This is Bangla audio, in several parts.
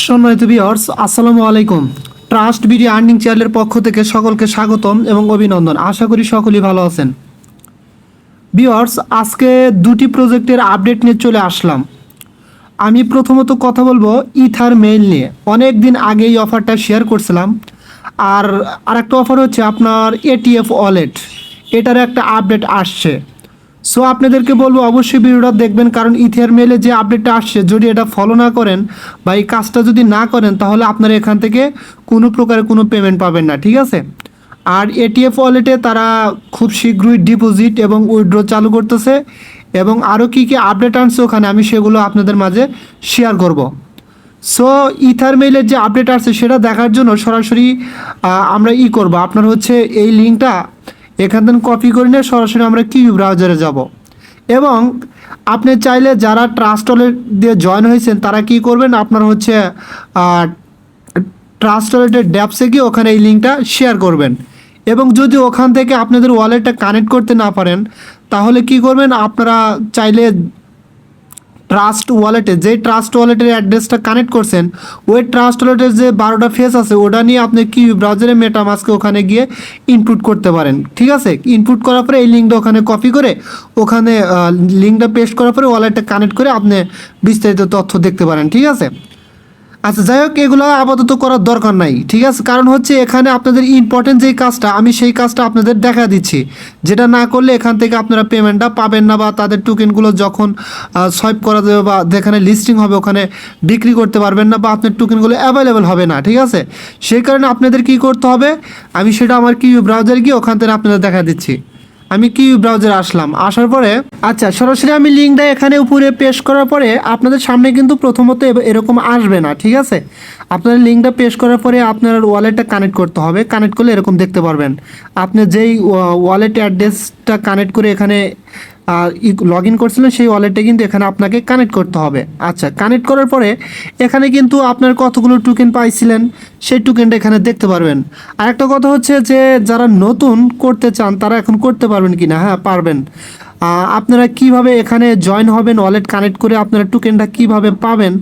সম্মানিত ভিউয়ার্স, আসসালামু আলাইকুম। ট্রাস্ট বিডি আর্নিং চ্যানেলের পক্ষ থেকে সকলকে স্বাগতম এবং অভিনন্দন। আশা করি সকলেই ভালো আছেন। ভিউয়ার্স, আজকে দুটি প্রজেক্টের আপডেট নিয়ে চলে আসলাম। আমি প্রথমত কথা বলবো ইথারমেইল নিয়ে। অনেক দিন আগে এই অফারটা শেয়ার করছিলাম। আর আরেকটা অফার হচ্ছে আপনার এটিএফ ওয়ালেট, এটার একটা আপডেট আসছে। সো আপনাদেরকে বলবো অবশ্যই ভিডিওটা দেখবেন, কারণ ইথারমেইলে যে আপডেটটা আসছে যদি এটা ফলো না করেন বা এই কাজটা যদি না করেন তাহলে আপনারা এখান থেকে কোনো প্রকারে কোনো পেমেন্ট পাবেন না, ঠিক আছে। আর এটিএফ ওয়ালেটে তারা খুব শীঘ্রই ডিপোজিট এবং উইথড্র চালু করতেছে এবং আরও কী কী আপডেট আনছে ওখানে আমি সেগুলো আপনাদের মাঝে শেয়ার করব। সো ইথারমেইলের যে আপডেট আসছে সেটা দেখার জন্য সরাসরি আমরা করব, আপনার হচ্ছে এই লিঙ্কটা এখান থেকে কপি করে নিয়ে সরাসরি আমরা কিউ ব্রাউজারে যাব এবং আপনি চাইলে যারা ট্রাস্ট ওয়ালেট দিয়ে জয়েন হয়েছেন তারা কি করবেন, আপনার হচ্ছে ট্রাস্ট ওয়ালেটের ড্যাপসে গিয়ে ওখানে এই লিঙ্কটা শেয়ার করবেন এবং যদি ওখান থেকে আপনাদের ওয়ালেটটা কানেক্ট করতে না পারেন তাহলে কি করবেন, আপনারা চাইলে ট্রাস্ট ওয়ালেটে যেই ট্রাস্ট ওয়ালেটের অ্যাড্রেসটা কানেক্ট করছেন ওই ট্রাস্ট ওয়ালেটের যে 12টা ফেস আছে ওটা নিয়ে আপনি কি ব্রাউজারে মেটামাস্কে ওখানে গিয়ে ইনপুট করতে পারেন, ঠিক আছে। ইনপুট করার পরে এই লিঙ্কটা ওখানে কপি করে ওখানে লিঙ্কটা পেস্ট করার পরে ওয়ালেটটা কানেক্ট করে আপনি বিস্তারিত তথ্য দেখতে পারেন, ঠিক আছে। আচ্ছা, যাই হোক, এগুলো আপাতত করার দরকার নাই, ঠিক আছে। কারণ হচ্ছে এখানে আপনাদের ইম্পর্টেন্ট যেই কাজটা আমি সেই কাজটা আপনাদের দেখা দিচ্ছি, যেটা না করলে এখান থেকে আপনারা পেমেন্টটা পাবেন না বা তাদের টোকেনগুলো যখন সোয়াইপ করা যাবে বা যেখানে লিস্টিং হবে ওখানে বিক্রি করতে পারবেন না বা আপনার টোকেনগুলো অ্যাভেলেবেল হবে না, ঠিক আছে। সেই কারণে আপনাদের কি করতে হবে আমি সেটা আমার কিউ ব্রাউজারে গিয়ে ওখান থেকে আপনাদের দেখা দিচ্ছি। আমি কিউ ব্রাউজারে আসলাম, আসার পরে আচ্ছা সরাসরি আমি লিঙ্কটা এখানে উপরে পেস্ট করার পরে আপনাদের সামনে কিন্তু প্রথমত এরকম আসবে না, ঠিক আছে। আপনার লিঙ্কটা পেস্ট করার পরে আপনার ওয়ালেটটা কানেক্ট করতে হবে। কানেক্ট করলে এরকম দেখতে পারবেন। আপনি যেই ওয়ালেট অ্যাড্রেসটা কানেক্ট করে এখানে লগ ইন করছিলেন সেই ওয়ালেটটা কিন্তু এখানে আপনাকে কানেক্ট করতে হবে। আচ্ছা, কানেক্ট করার পরে এখানে কিন্তু আপনার কতগুলো টোকেন পাইছিলেন সেই টোকেনটা এখানে দেখতে পারবেন। আর একটা কথা হচ্ছে যে যারা নতুন করতে চান তারা এখন করতে পারবেন কি না, হ্যাঁ পারবেন। আপনারা কিভাবে এখানে জয়েন হবেন, ওয়ালেট কানেক্ট করে আপনারা টোকেনটা কিভাবে পাবেন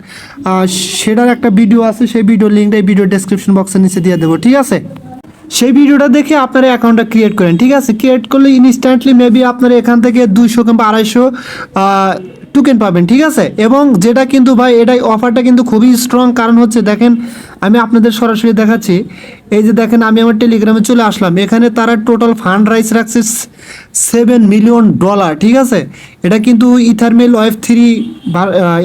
সেটার একটা ভিডিও আছে, সেই ভিডিও লিঙ্কটা এই ভিডিও ডেসক্রিপশন বক্সের নিচে দিয়ে দেবো, ঠিক আছে। সেই ভিডিওটা দেখে আপনারা অ্যাকাউন্টটা ক্রিয়েট করেন, ঠিক আছে। ক্রিয়েট করলে ইনস্ট্যান্টলি মেবি আপনারা এখান থেকে 200 কিংবা 250 টোকেন পাবেন, ঠিক আছে। এবং যেটা কিন্তু ভাই এটাই অফারটা কিন্তু খুবই স্ট্রং, কারণ হচ্ছে দেখেন আমি আপনাদের সরাসরি দেখাচ্ছি। এই যে দেখেন আমি আমার টেলিগ্রামে চলে আসলাম, এখানে তারা টোটাল ফান্ড রাইজ রাখছে $7 মিলিয়ন, ঠিক আছে। এটা কিন্তু ইথারমেইল ওয়েভ 3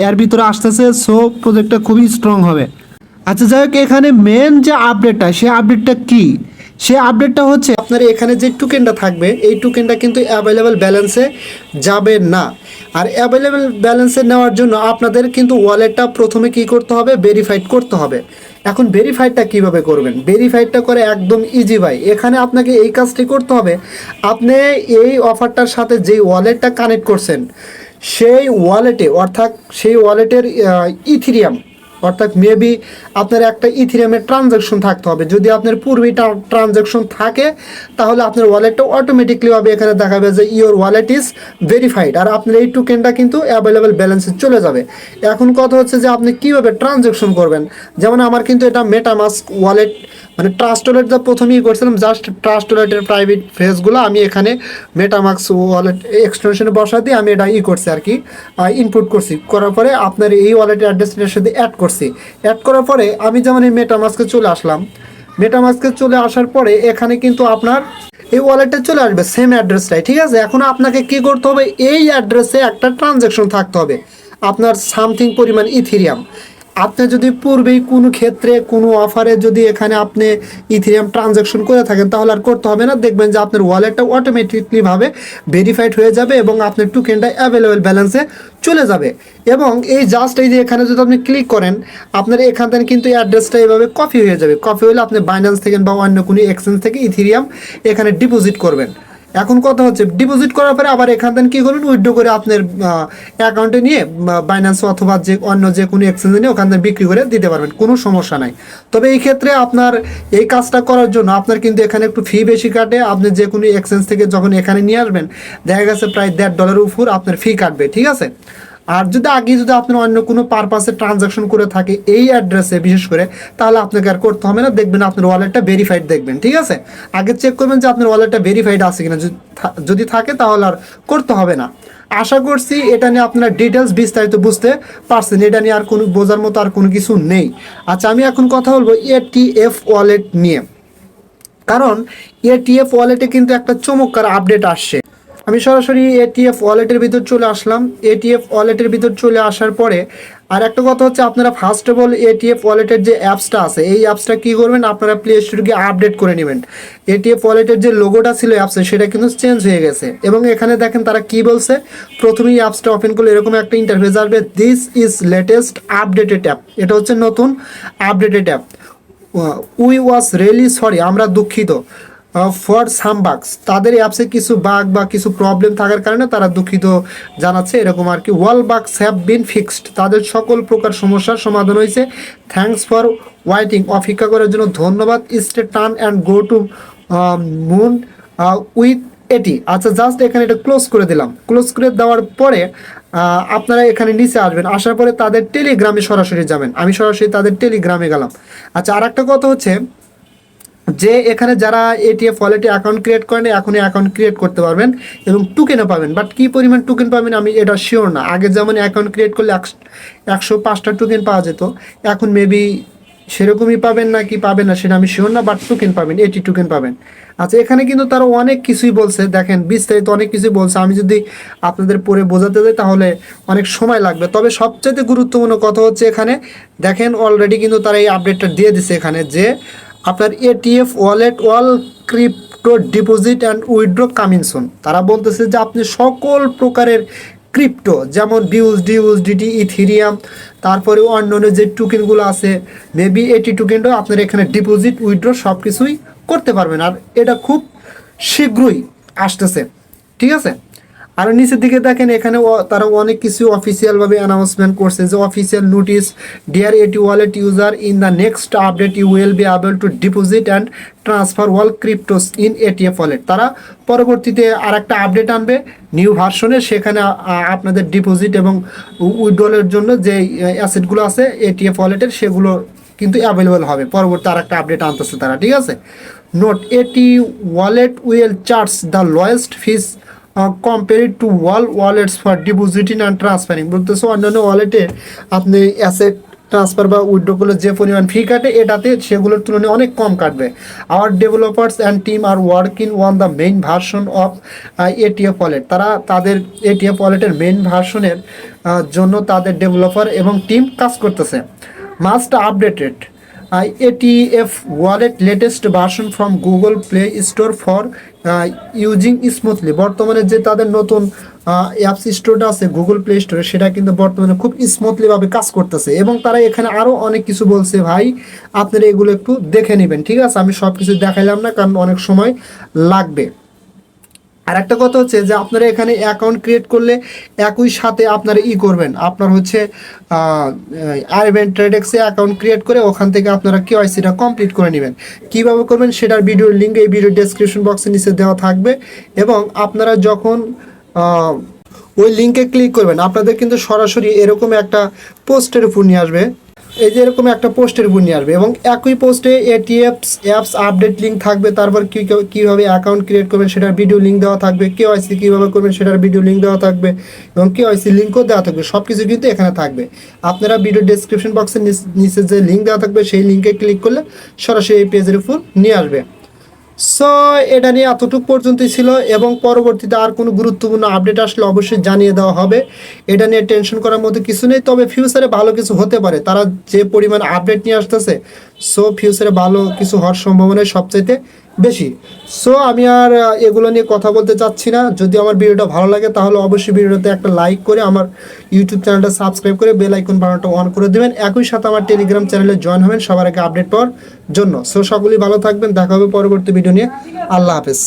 এর ভিতরে আসতেছে। সো প্রজেক্টটা খুবই স্ট্রং হবে। আচ্ছা, যাই হোক, এখানে মেন যে আপডেটটা সেই আপডেটটা কি, সেই আপডেটটা হচ্ছে আপনার এখানে যে টোকেনটা থাকবে এই টোকেনটা কিন্তু অ্যাভেলেবেল ব্যালেন্সে যাবে না। আর অ্যাভেলেবেল ব্যালেন্সে নেওয়ার জন্য আপনাদের কিন্তু ওয়ালেটটা প্রথমে কি করতে হবে, ভেরিফাইড করতে হবে। এখন ভেরিফাইডটা কিভাবে করবেন, ভেরিফাইডটা করে একদম ইজি ভাই। এখানে আপনাকে এই কাজটি করতে হবে, আপনি এই অফারটার সাথে যেই ওয়ালেটটা কানেক্ট করছেন সেই ওয়ালেটে অর্থাৎ সেই ওয়ালেটের ইথিরিয়াম অর্থাৎ মেবি আপনার একটা ইথিরিয়ামের ট্রানজ্যাকশন থাকতে হবে। যদি আপনার পূর্বেই ট্রানজ্যাকশন থাকে তাহলে আপনার ওয়ালেটটা অটোমেটিকলিভাবে এখানে দেখাবে যে ইওর ওয়ালেট ইজ ভেরিফাইড, আর আপনার এই টোকেনটা কিন্তু অ্যাভেলেবেল ব্যালেন্সে চলে যাবে। এখন কথা হচ্ছে যে আপনি কীভাবে ট্রানজ্যাকশন করবেন। যেমন আমার কিন্তু এটা মেটামাস্ক ওয়ালেট, মানে ট্রাস্ট ওয়ালেট যা প্রথমেই করছিলাম, জাস্ট ট্রাস্ট ওয়ালেটের প্রাইভেট ফেসগুলো আমি এখানে মেটামাস্ক ওয়ালেট এক্সটেনশনে বসা দিয়ে আমি এটা করছি আর কি, ইনপুট করছি। করার পরে আপনার এই ওয়ালেটের অ্যাড্রেসটার সাথে অ্যাড করছি। অ্যাড করার পরে আমি যেমন এই মেটামাস্কে চলে আসলাম, মেটামাস্কে চলে আসার পরে এখানে কিন্তু আপনার এই ওয়ালেটে চলে আসবে সেম অ্যাড্রেসটাই, ঠিক আছে। এখন আপনাকে কি করতে হবে, এই অ্যাড্রেসে একটা ট্রানজ্যাকশন থাকতে হবে আপনার সামথিং পরিমাণ ইথিরিয়াম। আপনি যদি পূর্বেই কোনো ক্ষেত্রে কোনো অফারে যদি এখানে আপনি ইথিরিয়াম ট্রানজ্যাকশন করে থাকেন তাহলে আর করতে হবে না। দেখবেন যে আপনার ওয়ালেটটা অটোমেটিকলিভাবে ভেরিফাইড হয়ে যাবে এবং আপনার টোকেনটা অ্যাভেলেবেল ব্যালেন্সে চলে যাবে। এবং এই জাস্ট এই যে এখানে যদি আপনি ক্লিক করেন আপনার এখান থেকে কিন্তু অ্যাড্রেসটা এভাবে কপি হয়ে যাবে। কপি হলে আপনি বাইন্যান্স থেকে বা অন্য কোনো এক্সচেঞ্জ থেকে ইথিরিয়াম এখানে ডিপোজিট করবেন। এখন কথা হচ্ছে ডিপোজিট করার পরে আবার এখান থেকে কী করবেন, উইথড্র করে আপনার অ্যাকাউন্টে নিয়ে বাইন্যান্স অথবা যে অন্য যে কোনো এক্সচেঞ্জে নিয়ে ওখান থেকে বিক্রি করে দিতে পারবেন, কোনো সমস্যা নাই। তবে এই ক্ষেত্রে আপনার এই কাজটা করার জন্য আপনার কিন্তু এখানে একটু ফি বেশি কাটে। আপনি যে কোনো এক্সচেঞ্জ থেকে যখন এখানে নিয়ে আসবেন দেখা গেছে প্রায় $1.5 উপর আপনার ফি কাটবে, ঠিক আছে। আর যদি আগে যদি আপনি অন্য কোনো পারপাসে ট্রানজাকশন করে থাকে এই অ্যাড্রেসে বিশেষ করে, তাহলে আপনাকে আর করতে হবে না, দেখবেন আপনার ওয়ালেটটা ভেরিফাইড দেখবেন, ঠিক আছে। আগে চেক করবেন যে আপনার ওয়ালেটটা ভেরিফাইড আছে কিনা, যদি থাকে তাহলে আর করতে হবে না। আশা করছি এটা নিয়ে আপনার ডিটেলস বিস্তারিত বুঝতে পারছেন, এটা নিয়ে আর কোনো বোঝার মতো আর কোনো কিছু নেই। আচ্ছা, আমি এখন কথা বলবো এটিএফ ওয়ালেট নিয়ে, কারণ এটিএফ ওয়ালেটে কিন্তু একটা চমৎকার আপডেট আসছে। আমি সরাসরি এটিএফ ওয়ালেটের ভিতর চলে আসলাম। এটিএফ ওয়ালেটের ভিতর চলে আসার পরে আর একটা কথা হচ্ছে, আপনারা ফার্স্ট অফ অল এটিএফ ওয়ালেটের যে অ্যাপসটা আছে এই অ্যাপসটা কী করবেন, আপনারা প্লে স্টোরে গিয়ে আপডেট করে নেবেন। এটিএফ ওয়ালেটের যে লোগোটা ছিল অ্যাপসে সেটা কিন্তু চেঞ্জ হয়ে গেছে, এবং এখানে দেখেন তারা কি বলছে, প্রথমেই অ্যাপসটা ওপেন করলে এরকম একটা ইন্টারফেস আসবে, this is latest updated app, এটা হচ্ছে নতুন updated app. We was really sorry, আমরা দুঃখিত, ফর সাম বাগস, তাদের অ্যাপসে কিছু বাগ বা কিছু প্রবলেম থাকার কারণে তারা দুঃখিত জানাচ্ছে, এরকম আর কি। ওয়াল বাগস হ্যাভ বিন ফিক্সড, তাদের সকল প্রকার সমস্যার সমাধান হয়েছে। থ্যাঙ্কস ফর ওয়াইটিং, অপেক্ষা করার জন্য ধন্যবাদ। Stay turn and go to moon with এটি। আচ্ছা, জাস্ট এখানে এটা ক্লোজ করে দিলাম। ক্লোজ করে দেওয়ার পরে আপনারা এখানে নিচে আসবেন, আসার পরে তাদের টেলিগ্রামে সরাসরি যাবেন। আমি সরাসরি তাদের টেলিগ্রামে গেলাম। আচ্ছা, আর একটা কথা হচ্ছে যে এখানে যারা এটিএফ ওয়ালেটে অ্যাকাউন্ট ক্রিয়েট করেন এখনই অ্যাকাউন্ট ক্রিয়েট করতে পারবেন এবং টোকেনও পাবেন, বাট কী পরিমাণ টোকেন পাবেন আমি এটা শিওর না। আগে যেমন অ্যাকাউন্ট ক্রিয়েট করলে 105টা টোকেন পাওয়া যেত, এখন মেবি সেরকমই পাবেন না কি পাবেন না সেটা আমি শিওর না, বাট টোকেন পাবেন, 80 টোকেন পাবেন। আচ্ছা, এখানে কিন্তু তারা অনেক কিছুই বলছে, দেখেন বিস্তারিত অনেক কিছুই বলছে। আমি যদি আপনাদের পরে বোঝাতে যাই তাহলে অনেক সময় লাগবে, তবে সবচেয়ে গুরুত্বপূর্ণ কথা হচ্ছে এখানে দেখেন অলরেডি কিন্তু তারা এই আপডেটটা দিয়ে দিছে এখানে, যে আপনার ATF wallet all crypto deposit and withdraw coming soon. তারা বলতেছে যে আপনি সকল প্রকারের ক্রিপ্টো যেমন ইউএসডিটি, ইথেরিয়াম, তারপরে অন্যান্য যে টোকেনগুলো আছে মেবি 80 টোকেনটাও আপনার এখানে ডিপোজিট উইথড্র সব কিছুই করতে পারবেন, আর এটা খুব শীঘ্রই আসতেছে, ঠিক আছে। আর নিচের দিকে দেখেন এখানে তারা অনেক কিছু অফিসিয়ালভাবে অ্যানাউন্সমেন্ট করছে, যে অফিসিয়াল নোটিস, ডিয়ার এটি wallet user, in the next update you will be able to deposit and transfer all cryptos in ATF wallet. তারা পরবর্তীতে আর একটা আপডেট আনবে নিউ ভার্সনে, সেখানে আপনাদের ডিপোজিট এবং উইথড্রলের জন্য যে অ্যাসেটগুলো আছে এটিএফ ওয়ালেটের সেগুলো কিন্তু অ্যাভেলেবল হবে। পরবর্তী আর একটা আপডেট আনতেছে তারা, ঠিক আছে। নোট, এটি wallet will charge the lowest fees compared to wallets for depositing and transferring. বলতেছে অন্যান্য ওয়ালেটে আপনি অ্যাসেট ট্রান্সফার বা উইথড্র করলে যে পরিমাণ ফি কাটে এটাতে সেগুলোর তুলনায় অনেক কম কাটবে। Our developers and team are working on the main version of ATF wallet. তারা তাদের এটিএফ ওয়ালেটের মেইন ভার্সনের জন্য তাদের ডেভেলপার এবং টিম কাজ করতেছে। Must updated ATF wallet latest version from Google play store for using smoothly. বর্তমানে যে তাদের নতুন অ্যাপস স্টোরটা আছে গুগল প্লে স্টোরে, সেটা কিন্তু বর্তমানে খুব স্মুথলিভাবে কাজ করতেছে, এবং তারা এখানে আরও অনেক কিছু বলছে। ভাই আপনারা এগুলো একটু দেখে নেবেন, ঠিক আছে। আমি সব কিছু দেখাইলাম না কারণ অনেক সময় লাগবে। আর একটা কথা হচ্ছে যে আপনারা এখানে অ্যাকাউন্ট ক্রিয়েট করলে একই সাথে আপনারা করবেন, আপনার হচ্ছে আরবিএন ট্রেডেক্সে অ্যাকাউন্ট ক্রিয়েট করে ওখান থেকে আপনারা কেওয়াইসিটা কমপ্লিট করে নেবেন। কীভাবে করবেন সেটার ভিডিওর লিঙ্ক এই ভিডিও ডেসক্রিপশন বক্সের নিচে দেওয়া থাকবে, এবং আপনারা যখন ওই লিঙ্কে ক্লিক করবেন আপনাদের কিন্তু সরাসরি এরকম একটা পোস্টের উপর নিয়ে আসবে, এই যে এরকম একটা পোস্টের উপর নিয়ে আসবে, এবং একই পোস্টে এটিএফ অ্যাপস আপডেট লিঙ্ক থাকবে, তারপর কীভাবে অ্যাকাউন্ট ক্রিয়েট করবেন সেটার ভিডিও লিঙ্ক দেওয়া থাকবে, কেওয়াইসি কীভাবে করবেন সেটার ভিডিও লিঙ্ক দেওয়া থাকবে, এবং কেওয়াইসি লিঙ্কও দেওয়া থাকবে। সব কিছু কিন্তু এখানে থাকবে। আপনারা ভিডিও ডেসক্রিপশন বক্সের নিচে যে লিঙ্ক দেওয়া থাকবে সেই লিঙ্কে ক্লিক করলে সরাসরি এই পেজের উপর নিয়ে আসবে। সো এটা নিয়ে এতটুকু পর্যন্তই ছিল, এবং পরবর্তীতে আর কোনো গুরুত্বপূর্ণ আপডেট আসলে অবশ্যই জানিয়ে দেওয়া হবে। এটা নিয়ে টেনশন করার মতো কিছু নেই, তবে ফিউচারে ভালো কিছু হতে পারে। তারা যে পরিমাণ আপডেট নিয়ে আসতেছে, সো ফিউচারে ভালো কিছু হওয়ার সম্ভাবনা সবচাইতে বেশি। সো আমি আর এগুলো নিয়ে কথা বলতে চাচ্ছি না। যদি আমার ভিডিওটা ভালো লাগে তাহলে অবশ্যই ভিডিওটাতে একটা লাইক করে আমার ইউটিউব চ্যানেলটা সাবস্ক্রাইব করে বেল আইকন বাটনটা অন করে দেবেন। একই সাথে আমার টেলিগ্রাম চ্যানেলে জয়েন হবেন সবার আগে আপডেট পাওয়ার জন্য। সো সকলেই ভালো থাকবেন, দেখা হবে পরবর্তী ভিডিও নিয়ে। আল্লাহ হাফেজ।